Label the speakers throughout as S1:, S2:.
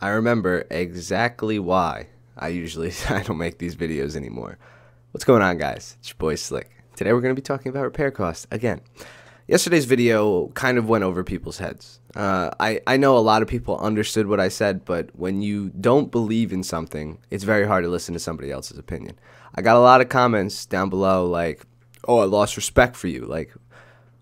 S1: I remember exactly why I don't make these videos anymore. What's going on, guys? It's your boy Slick. Today we're going to be talking about repair costs again. Yesterday's video kind of went over people's heads. I know a lot of people understood what I said, but when you don't believe in something, it's very hard to listen to somebody else's opinion. I got a lot of comments down below like, oh, I lost respect for you. Like,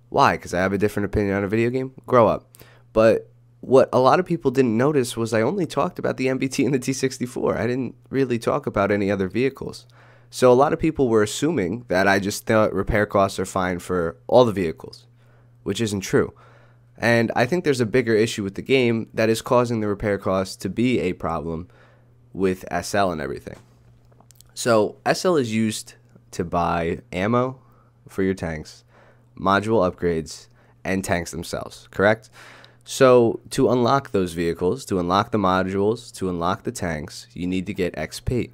S1: why? Because I have a different opinion on a video game? Grow up. But what a lot of people didn't notice was I only talked about the MBT and the T64. I didn't really talk about any other vehicles. So a lot of people were assuming that I just thought repair costs are fine for all the vehicles, which isn't true. And I think there's a bigger issue with the game that is causing the repair costs to be a problem with SL and everything. So SL is used to buy ammo for your tanks, module upgrades, and tanks themselves, correct? So to unlock those vehicles, to unlock the modules, to unlock the tanks, you need to get XP.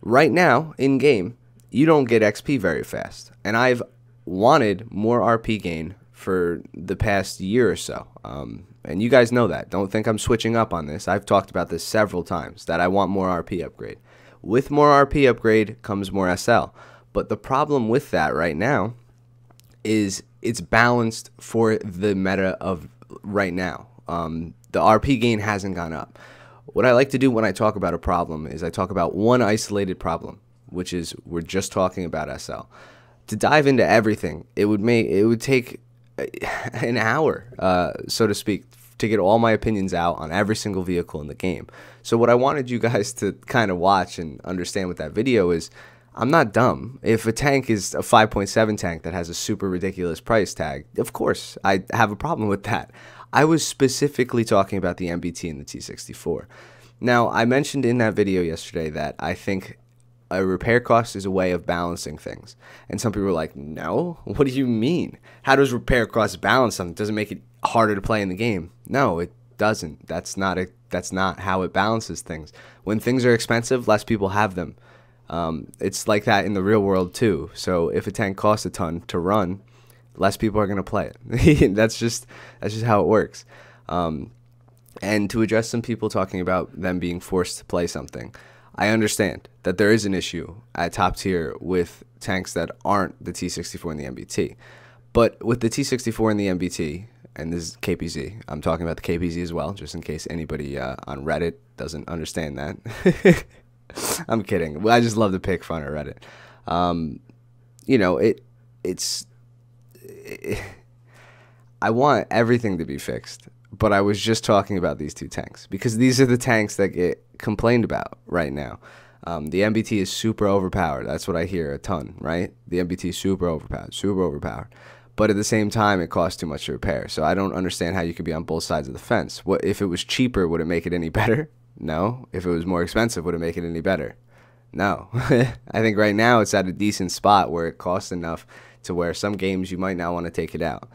S1: Right now, in-game, you don't get XP very fast. And I've wanted more RP gain for the past year or so. And you guys know that. Don't think I'm switching up on this. I've talked about this several times, that I want more RP upgrade. With more RP upgrade comes more SL. But the problem with that right now is it's balanced for the meta of right now. The RP gain hasn't gone up. What I like to do when I talk about a problem is I talk about one isolated problem, which is we're just talking about SL. To dive into everything, it would take an hour, so to speak, to get all my opinions out on every single vehicle in the game. So what I wanted you guys to kind of watch and understand with that video is I'm not dumb. If a tank is a 5.7 tank that has a super ridiculous price tag, of course, I have a problem with that. I was specifically talking about the MBT and the T64. Now, I mentioned in that video yesterday that I think a repair cost is a way of balancing things. And some people were like, no, what do you mean? How does repair costs balance something? Does it make it harder to play in the game? No, it doesn't. That's not how it balances things. When things are expensive, less people have them. It's like that in the real world too. So if a tank costs a ton to run, less people are going to play it. that's just how it works. And to address some people talking about them being forced to play something, I understand that there is an issue at top tier with tanks that aren't the T64 and the MBT. But with the T64 and the MBT, and this is KPZ, I'm talking about the KPZ as well, just in case anybody on Reddit doesn't understand that. I'm kidding. I just love to pick fun at Reddit. You know, I want everything to be fixed, but I was just talking about these two tanks because these are the tanks that get complained about right now. The MBT is super overpowered. That's what I hear a ton, right? The MBT is super overpowered, super overpowered. But at the same time, it costs too much to repair. So I don't understand how you could be on both sides of the fence. What if it was cheaper? Would it make it any better? No. If it was more expensive, would it make it any better? No. I think right now it's at a decent spot where it costs enough to where some games you might not want to take it out.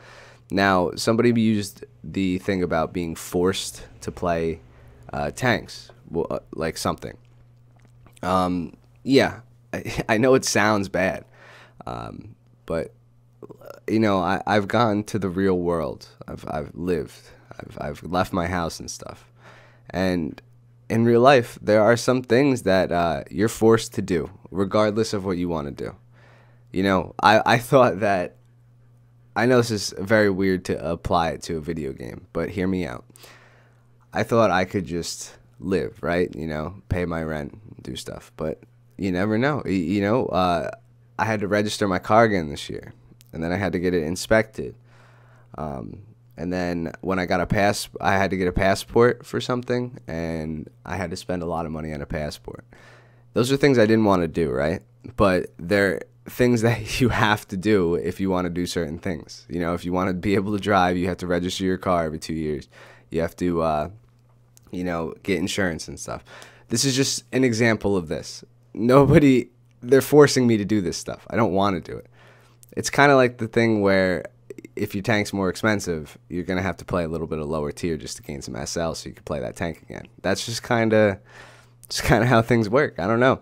S1: Now, somebody used the thing about being forced to play tanks, like something. Yeah, I know it sounds bad, but you know, I've gone to the real world. I've lived. I've left my house and stuff, and in real life, there are some things that you're forced to do, regardless of what you want to do. You know, I thought that, I know this is very weird to apply it to a video game, but hear me out. I thought I could just live, right? You know, pay my rent, do stuff, but you never know. You know, I had to register my car again this year, and then I had to get it inspected. And then when I got I had to get a passport for something, and I had to spend a lot of money on a passport. Those are things I didn't want to do, right? But they're things that you have to do if you want to do certain things. You know, if you want to be able to drive, you have to register your car every 2 years. You have to, you know, get insurance and stuff. This is just an example of this. They're forcing me to do this stuff. I don't want to do it. It's kind of like the thing where if your tank's more expensive, you're going to have to play a little bit of lower tier just to gain some SL so you can play that tank again. That's just kind of how things work. I don't know.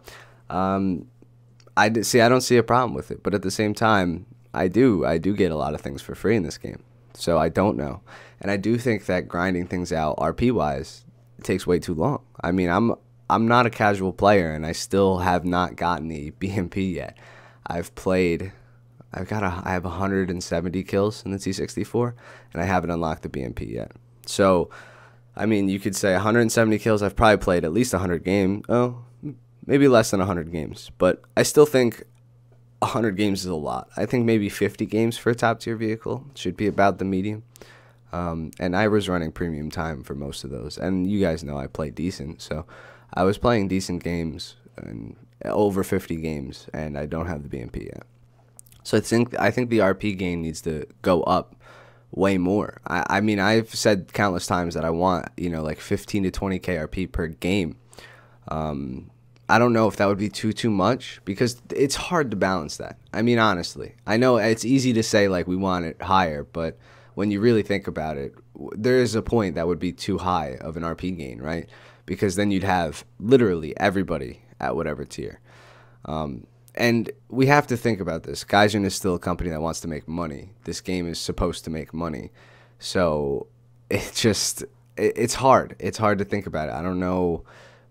S1: I don't see a problem with it, but at the same time, I do get a lot of things for free in this game. So I don't know. And I do think that grinding things out RP-wise takes way too long. I mean, I'm not a casual player, and I still have not gotten the BMP yet. I have 170 kills in the T64, and I haven't unlocked the BMP yet. So, I mean, you could say 170 kills. I've probably played at least 100 games. Oh, maybe less than 100 games, but I still think 100 games is a lot. I think maybe 50 games for a top tier vehicle should be about the medium. And I was running premium time for most of those, and you guys know I play decent, so I was playing decent games and over 50 games, and I don't have the BMP yet. So I think the RP gain needs to go up way more. I mean, I've said countless times that I want, you know, like 15 to 20k RP per game. I don't know if that would be too much, because it's hard to balance that. I mean, honestly, I know it's easy to say like we want it higher, but when you really think about it, there is a point that would be too high of an RP gain, right? Because then you'd have literally everybody at whatever tier. And we have to think about this. Gaijin is still a company that wants to make money. This game is supposed to make money. So it's hard. It's hard to think about it. I don't know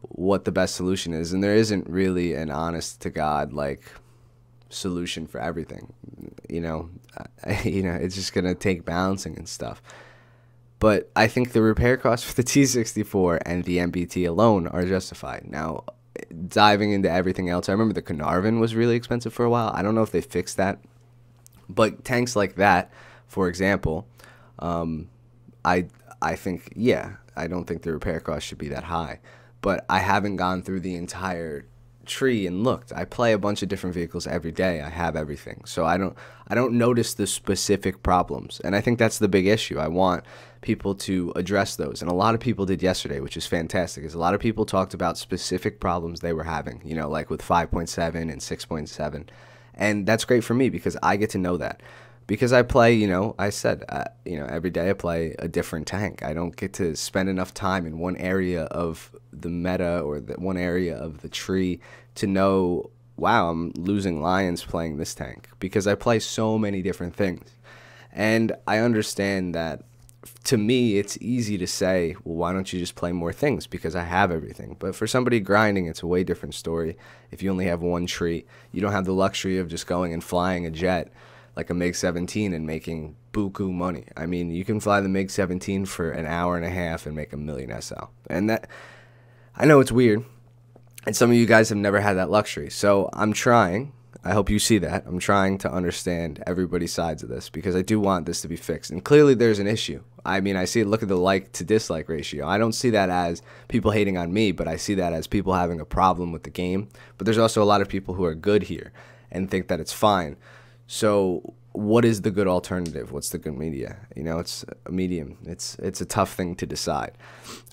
S1: what the best solution is, and there isn't really an honest to God like solution for everything. You know, it's just gonna take balancing and stuff. But I think the repair costs for the T64 and the MBT alone are justified. Now, diving into everything else, I remember the Carnarvon was really expensive for a while. I don't know if they fixed that, but tanks like that, for example, I think, yeah, I don't think the repair cost should be that high. But I haven't gone through the entire tree and looked. I play a bunch of different vehicles every day. I have everything, so I don't notice the specific problems, and I think that's the big issue. I want people to address those, and a lot of people did yesterday, which is fantastic. Is a lot of people talked about specific problems they were having, you know, like with 5.7 and 6.7, and that's great for me because I get to know that. Because I play, you know, I said, you know, every day I play a different tank. I don't get to spend enough time in one area of the meta or one area of the tree to know, wow, I'm losing lions playing this tank, because I play so many different things. And I understand that to me, it's easy to say, well, why don't you just play more things, because I have everything. But for somebody grinding, it's a way different story. If you only have one tree, you don't have the luxury of just going and flying a jet like a MiG-17 and making buku money. I mean, you can fly the MiG-17 for an hour and a half and make $1 million SL. And that, I know it's weird, and some of you guys have never had that luxury. So I'm trying. I hope you see that. I'm trying to understand everybody's sides of this, because I do want this to be fixed. And clearly there's an issue. I mean, I see it, look at the like to dislike ratio. I don't see that as people hating on me, but I see that as people having a problem with the game. But there's also a lot of people who are good here and think that it's fine. So what is the good alternative? What's the good media? You know, it's a medium. It's a tough thing to decide.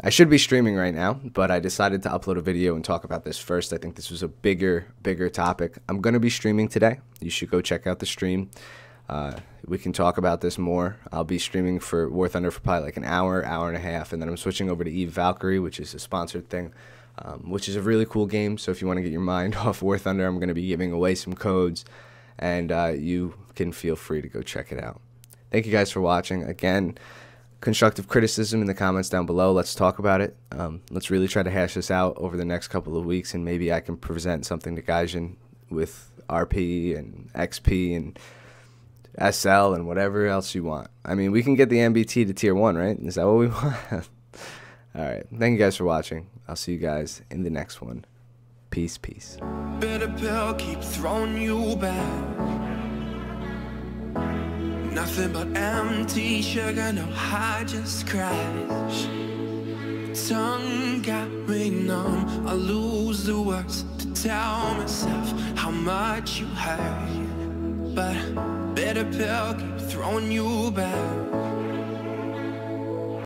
S1: I should be streaming right now, but I decided to upload a video and talk about this first. I think this was a bigger topic. I'm going to be streaming today. You should go check out the stream. We can talk about this more. I'll be streaming for War Thunder for probably like an hour and a half, and then I'm switching over to Eve Valkyrie, which is a sponsored thing, which is a really cool game. So if you want to get your mind off War Thunder, I'm going to be giving away some codes, and you can feel free to go check it out. Thank you guys for watching. Again, constructive criticism in the comments down below. Let's talk about it. Let's really try to hash this out over the next couple of weeks, and maybe I can present something to Gaijin with RP and XP and SL and whatever else you want. I mean, we can get the MBT to tier 1, right? Is that what we want? Alright, thank you guys for watching. I'll see you guys in the next one. Peace, peace.
S2: Bitter pill keep throwing you back. Nothing but empty sugar, no high, just crash. Tongue got me numb, I lose the words to tell myself how much you hurt. But bitter pill keep throwing you back.